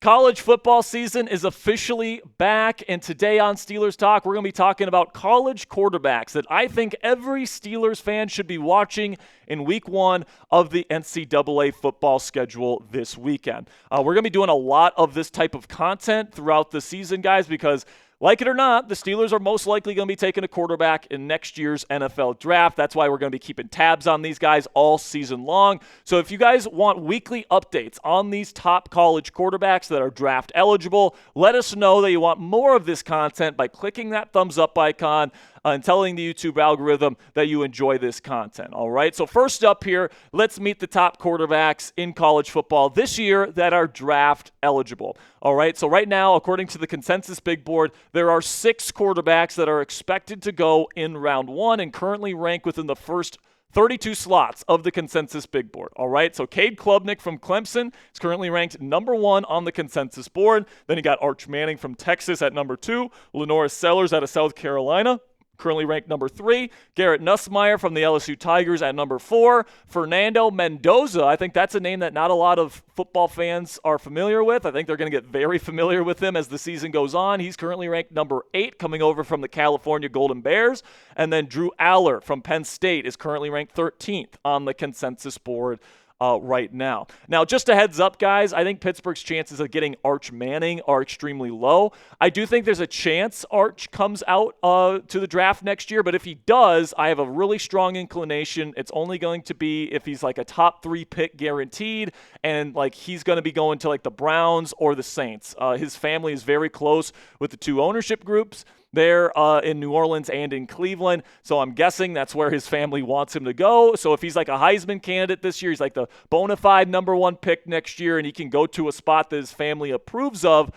college football season is officially back, and today on Steelers Talk, we're going to be talking about college quarterbacks that I think every Steelers fan should be watching in week 1 of the NCAA football schedule this weekend. We're going to be doing a lot of this type of content throughout the season, guys, because like it or not, the Steelers are most likely going to be taking a quarterback in next year's NFL draft. That's why we're going to be keeping tabs on these guys all season long. So if you guys want weekly updates on these top college quarterbacks that are draft eligible, let us know that you want more of this content by clicking that thumbs up icon and telling the YouTube algorithm that you enjoy this content. All right, so first up here, let's meet the top quarterbacks in college football this year that are draft eligible. All right, so right now, according to the consensus big board, there are 6 quarterbacks that are expected to go in round 1 and currently rank within the first 32 slots of the consensus big board. All right, so Cade Klubnik from Clemson is currently ranked number 1 on the consensus board. Then you got Arch Manning from Texas at number 2, LaNorris Sellers out of South Carolina, currently ranked number 3. Garrett Nussmeier from the LSU Tigers at number 4. Fernando Mendoza, I think that's a name that not a lot of football fans are familiar with. I think they're going to get very familiar with him as the season goes on. He's currently ranked number 8, coming over from the California Golden Bears. And then Drew Aller from Penn State is currently ranked 13th on the consensus board right now. Now, just a heads up, guys, I think Pittsburgh's chances of getting Arch Manning are extremely low. I do think there's a chance Arch comes out to the draft next year, but if he does, I have a really strong inclination it's only going to be if he's like a top 3 pick guaranteed, and like he's going to be going to like the Browns or the Saints. His family is very close with the 2 ownership groups there in New Orleans and in Cleveland. So I'm guessing that's where his family wants him to go. So if he's like a Heisman candidate this year, he's like the bona fide number 1 pick next year, and he can go to a spot that his family approves of,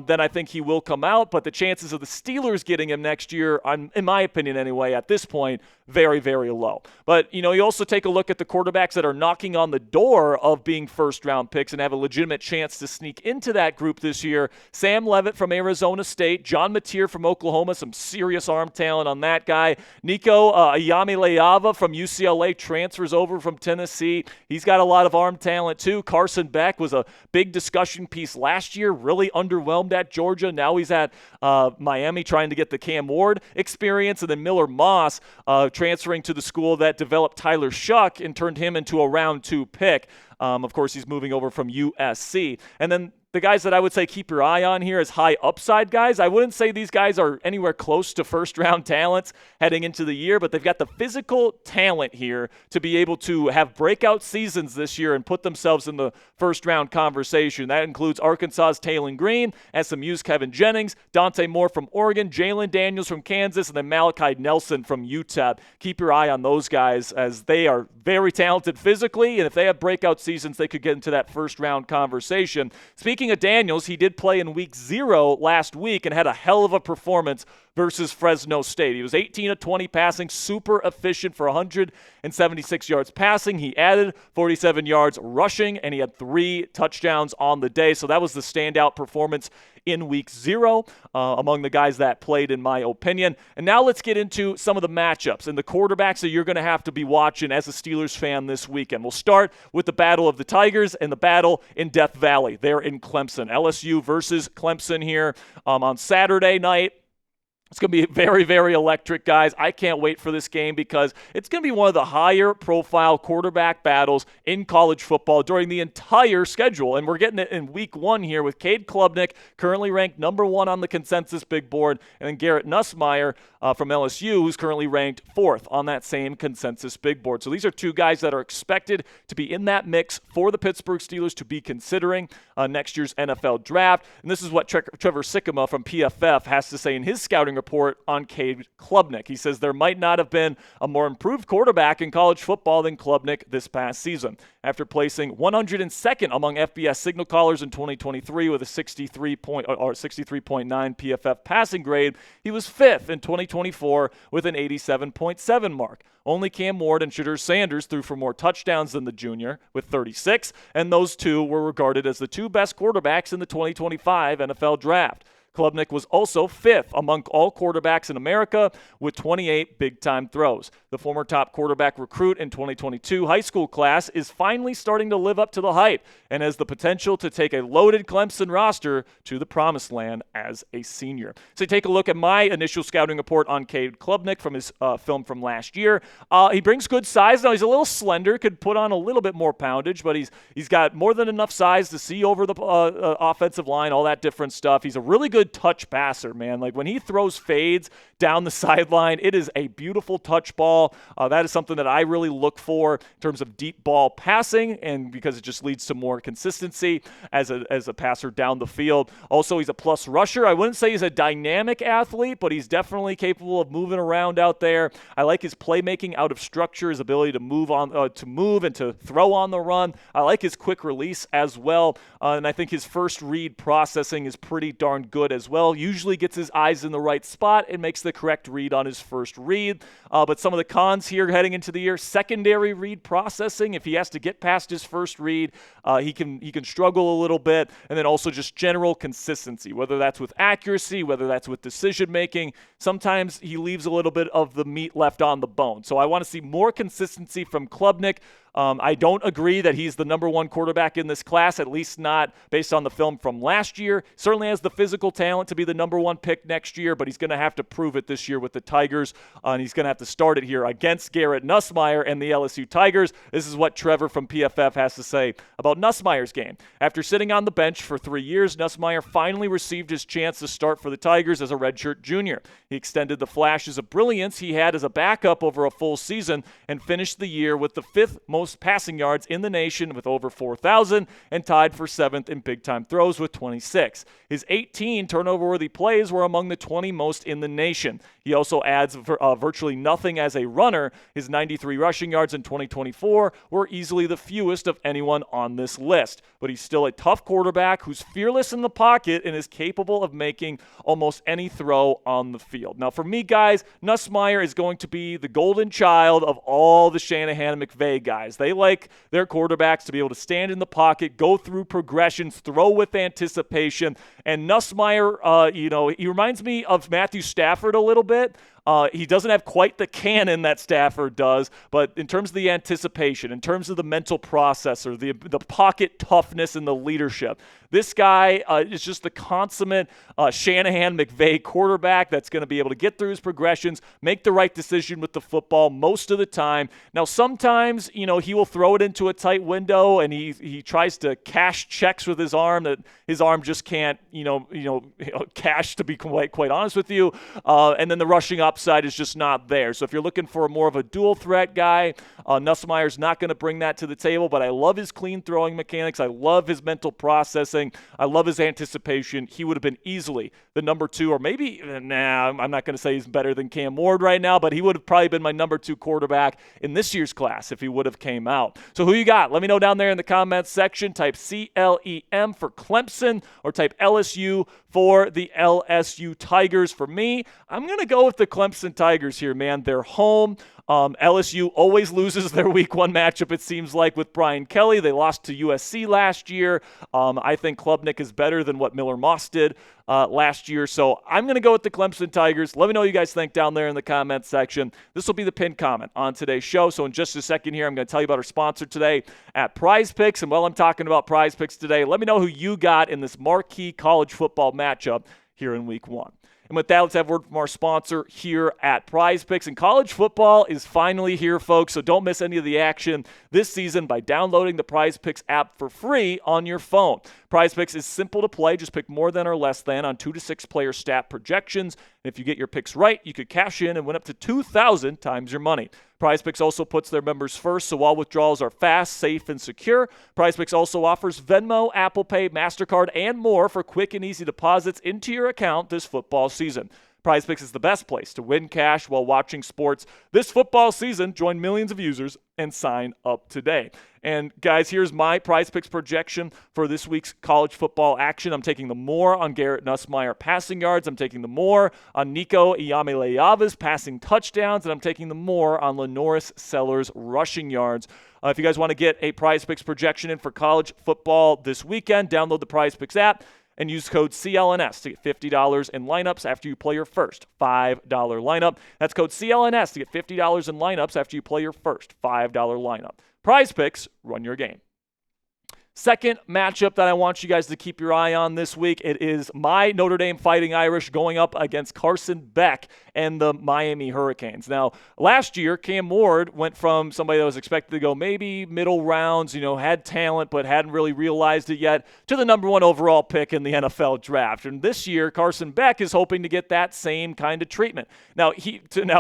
then I think he will come out. But the chances of the Steelers getting him next year, in my opinion anyway, at this point, very, very low. But, you know, you also take a look at the quarterbacks that are knocking on the door of being first-round picks and have a legitimate chance to sneak into that group this year. Sam Leavitt from Arizona State, John Mateer from Oklahoma, some serious arm talent on that guy. Nico Iamaleava from UCLA transfers over from Tennessee. He's got a lot of arm talent too. Carson Beck was a big discussion piece last year, really underwhelmed at Georgia. Now he's at Miami trying to get the Cam Ward experience. And then Miller Moss transferring to the school that developed Tyler Shuck and turned him into a round 2 pick. Of course, he's moving over from USC. And then the guys that I would say keep your eye on here as high upside guys. I wouldn't say these guys are anywhere close to first-round talents heading into the year, but they've got the physical talent here to be able to have breakout seasons this year and put themselves in the first-round conversation. That includes Arkansas's Taylon Green, SMU's Kevin Jennings, Dante Moore from Oregon, Jalen Daniels from Kansas, and then Malachi Nelson from UTEP. Keep your eye on those guys as they are very talented physically, and if they have breakout seasons, they could get into that first-round conversation. Speaking of Daniels, he did play in week 0 last week and had a hell of a performance versus Fresno State. He was 18 of 20 passing, super efficient for 176 yards passing. He added 47 yards rushing, and he had 3 touchdowns on the day. So that was the standout performance in week 0 among the guys that played, in my opinion. And now let's get into some of the matchups and the quarterbacks that you're going to have to be watching as a Steelers fan this weekend. We'll start with the Battle of the Tigers and the battle in Death Valley there in Clemson. LSU versus Clemson here on Saturday night. It's going to be very, very electric, guys. I can't wait for this game because it's going to be one of the higher profile quarterback battles in college football during the entire schedule. And we're getting it in week 1 here with Cade Klubnik, currently ranked number 1 on the consensus big board, and then Garrett Nussmeier from LSU, who's currently ranked 4th on that same consensus big board. So these are 2 guys that are expected to be in that mix for the Pittsburgh Steelers to be considering next year's NFL draft. And this is what Trevor Sikkema from PFF has to say in his scouting report on Cade Klubnik. He says there might not have been a more improved quarterback in college football than Klubnik this past season. After placing 102nd among FBS signal callers in 2023 with a 63.9 PFF passing grade, he was 5th in 2024 with an 87.7 mark. Only Cam Ward and Shadur Sanders threw for more touchdowns than the junior with 36, and those 2 were regarded as the 2 best quarterbacks in the 2025 NFL Draft. Klubnik was also 5th among all quarterbacks in America with 28 big-time throws. The former top quarterback recruit in 2022 high school class is finally starting to live up to the hype and has the potential to take a loaded Clemson roster to the promised land as a senior. So take a look at my initial scouting report on Cade Klubnik from his film from last year. He brings good size. Now, he's a little slender, could put on a little bit more poundage, but he's got more than enough size to see over the offensive line, all that different stuff. He's a really good touch passer, man. Like when he throws fades down the sideline, it is a beautiful touch ball. That is something that I really look for in terms of deep ball passing, and because it just leads to more consistency as a passer down the field. Also, he's a plus rusher. I wouldn't say he's a dynamic athlete, but he's definitely capable of moving around out there. I like his playmaking out of structure, his ability to move and to throw on the run. I like his quick release as well, and I think his first read processing is pretty darn good as well. Usually gets his eyes in the right spot and makes the correct read on his first read. But some of the cons here heading into the year: secondary read processing. If he has to get past his first read, he can struggle a little bit. And then also just general consistency, whether that's with accuracy, whether that's with decision making. Sometimes he leaves a little bit of the meat left on the bone. So I want to see more consistency from Klubnik. I don't agree that he's the number one quarterback in this class, at least not based on the film from last year. Certainly has the physical talent to be the number one pick next year, but he's going to have to prove it this year with the Tigers, and he's going to have to start it here against Garrett Nussmeier and the LSU Tigers. This is what Trevor from PFF has to say about Nussmeier's game. After sitting on the bench for 3 years, Nussmeier finally received his chance to start for the Tigers as a redshirt junior. He extended the flashes of brilliance he had as a backup over a full season and finished the year with the 5th most passing yards in the nation with over 4,000 and tied for 7th in big-time throws with 26. His 18 turnover-worthy plays were among the 20 most in the nation. He also adds virtually nothing as a runner. His 93 rushing yards in 2024 were easily the fewest of anyone on this list. But he's still a tough quarterback who's fearless in the pocket and is capable of making almost any throw on the field. Now, for me, guys, Nussmeier is going to be the golden child of all the Shanahan and McVay guys. They like their quarterbacks to be able to stand in the pocket, go through progressions, throw with anticipation. And Nussmeier, he reminds me of Matthew Stafford a little bit. He doesn't have quite the cannon that Stafford does, but in terms of the anticipation, in terms of the mental processor, the pocket toughness and the leadership, this guy is just the consummate Shanahan-McVay quarterback that's going to be able to get through his progressions, make the right decision with the football most of the time. Now, sometimes, he will throw it into a tight window, and he tries to cash checks with his arm that his arm just can't, cash, to be quite honest with you. And then the rushing upside is just not there. So if you're looking for more of a dual threat guy, Nussmeier's not going to bring that to the table, but I love his clean throwing mechanics. I love his mental processing. I love his anticipation. He would have been easily the number 2, or maybe, I'm not going to say he's better than Cam Ward right now, but he would have probably been my number 2 quarterback in this year's class if he would have came out. So who you got? Let me know down there in the comments section. Type CLEM for Clemson or type LSU for the LSU Tigers. For me, I'm going to go with the Clemson Tigers here, man. They're home. LSU always loses their week 1 matchup, it seems like, with Brian Kelly. They lost to USC last year. I think Klubnik is better than what Miller Moss did last year. So I'm going to go with the Clemson Tigers. Let me know what you guys think down there in the comments section. This will be the pinned comment on today's show. So in just a second here, I'm going to tell you about our sponsor today at Prize Picks. And while I'm talking about Prize Picks today, let me know who you got in this marquee college football matchup here in week 1. And with that, let's have a word from our sponsor here at Prize Picks. And college football is finally here, folks, so don't miss any of the action this season by downloading the Prize Picks app for free on your phone. Prize Picks is simple to play. Just pick more than or less than on 2 to 6 player stat projections. And if you get your picks right, you could cash in and win up to 2,000 times your money. Prize Picks also puts their members first, so all withdrawals are fast, safe, and secure. Prize Picks also offers Venmo, Apple Pay, MasterCard, and more for quick and easy deposits into your account this football season. Prize Picks is the best place to win cash while watching sports this football season. Join millions of users and sign up today. And guys, here's my Prize Picks projection for this week's college football action. I'm taking the more on Garrett Nussmeier passing yards. I'm taking the more on Nico Iamaleava's passing touchdowns. And I'm taking the more on LaNorris Sellers rushing yards. If you guys want to get a Prize Picks projection in for college football this weekend, download the Prize Picks app. and use code CLNS to get $50 in lineups after you play your first $5 lineup. That's code CLNS to get $50 in lineups after you play your first $5 lineup. Prize Picks, run your game. Second matchup that I want you guys to keep your eye on this week, it is my Notre Dame Fighting Irish going up against Carson Beck and the Miami Hurricanes. Now, last year, Cam Ward went from somebody that was expected to go maybe middle rounds, had talent but hadn't really realized it yet, to the number 1 overall pick in the NFL draft. And this year, Carson Beck is hoping to get that same kind of treatment. Now,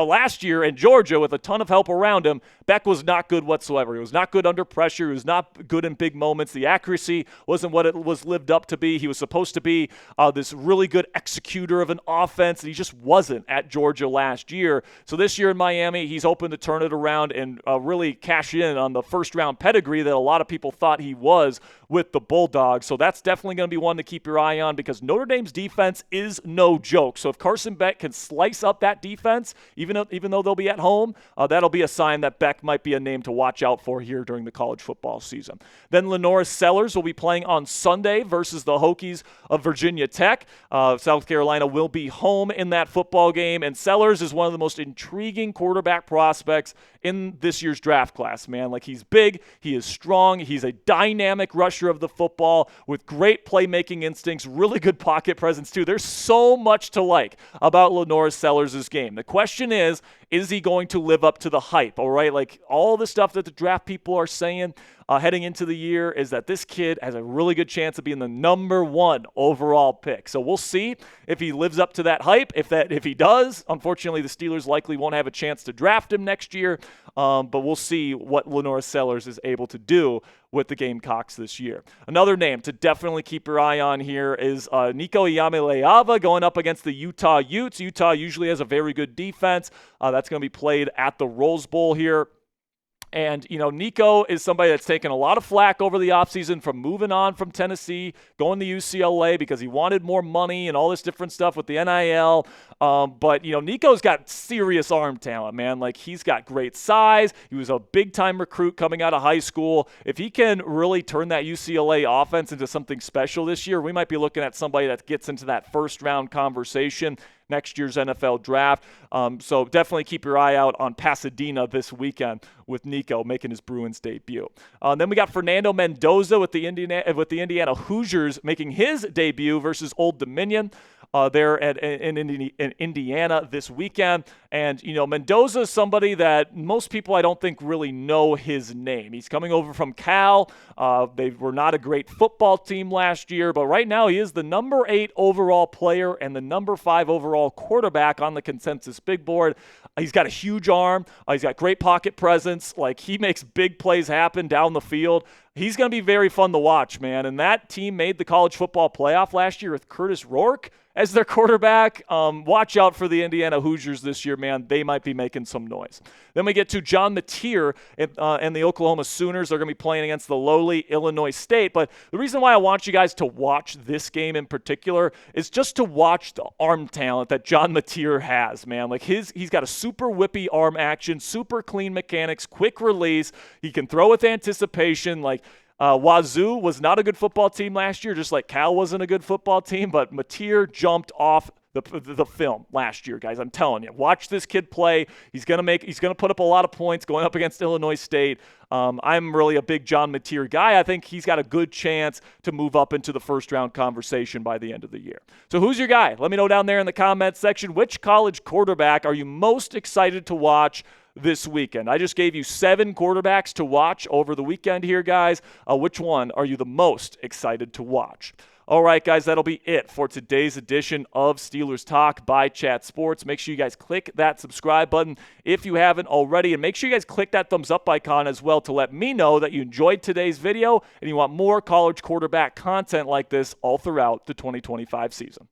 last year in Georgia, with a ton of help around him, Beck was not good whatsoever. He was not good under pressure. He was not good in big moments. The accuracy wasn't what it was lived up to be. He was supposed to be this really good executor of an offense, and he just wasn't at Georgia last year. So this year in Miami, he's hoping to turn it around and really cash in on the first-round pedigree that a lot of people thought he was with the Bulldogs. So that's definitely going to be one to keep your eye on because Notre Dame's defense is no joke. So if Carson Beck can slice up that defense, even though they'll be at home, that'll be a sign that Beck might be a name to watch out for here during the college football season. Then LaNorris Sellers will be playing on Sunday versus the Hokies of Virginia Tech. South Carolina will be home in that football game, and Sellers is one of the most intriguing quarterback prospects in this year's draft class, man. Like, he's big, he is strong, he's a dynamic rusher of the football with great playmaking instincts, really good pocket presence too. There's so much to like about LaNorris Sellers' game. The question is he going to live up to the hype, all right? Like, all the stuff that the draft people are saying heading into the year is that this kid has a really good chance of being the number 1 overall pick. So we'll see if he lives up to that hype. If he does, unfortunately, the Steelers likely won't have a chance to draft him next year, but we'll see what LaNorris Sellers is able to do with the Gamecocks this year. Another name to definitely keep your eye on here is Nico Iamaleava going up against the Utah Utes. Utah usually has a very good defense. That's going to be played at the Rose Bowl here. And, Nico is somebody that's taken a lot of flack over the offseason from moving on from Tennessee, going to UCLA because he wanted more money and all this different stuff with the NIL. But, Nico's got serious arm talent, man. Like, he's got great size. He was a big-time recruit coming out of high school. If he can really turn that UCLA offense into something special this year, we might be looking at somebody that gets into that first-round conversation next year's NFL draft. So definitely keep your eye out on Pasadena this weekend with Nico making his Bruins debut. Then we got Fernando Mendoza with the Indiana Hoosiers making his debut versus Old Dominion. There in Indiana this weekend. And, Mendoza is somebody that most people I don't think really know his name. He's coming over from Cal. They were not a great football team last year, but right now he is the number 8 overall player and the number 5 overall quarterback on the consensus big board. He's got a huge arm. He's got great pocket presence. Like, he makes big plays happen down the field. He's going to be very fun to watch, man. And that team made the college football playoff last year with Curtis Rourke as their quarterback. Watch out for the Indiana Hoosiers this year, man. They might be making some noise. Then we get to John Mateer and the Oklahoma Sooners. They're going to be playing against the lowly Illinois State. But the reason why I want you guys to watch this game in particular is just to watch the arm talent that John Mateer has, man. Like, he's got a super whippy arm action, super clean mechanics, quick release. He can throw with anticipation. Like, Wazoo was not a good football team last year, just like Cal wasn't a good football team, but Mateer jumped off the film last year, guys. I'm telling you, watch this kid play. He's gonna put up a lot of points going up against Illinois State. I'm really a big John Mateer guy. I think he's got a good chance to move up into the first round conversation by the end of the year. So who's your guy? Let me know down there in the comments section. Which college quarterback are you most excited to watch this weekend? I just gave you 7 quarterbacks to watch over the weekend here, guys. Which one are you the most excited to watch? All right, guys, that'll be it for today's edition of Steelers Talk by Chat Sports. Make sure you guys click that subscribe button if you haven't already, and make sure you guys click that thumbs up icon as well to let me know that you enjoyed today's video and you want more college quarterback content like this all throughout the 2025 season.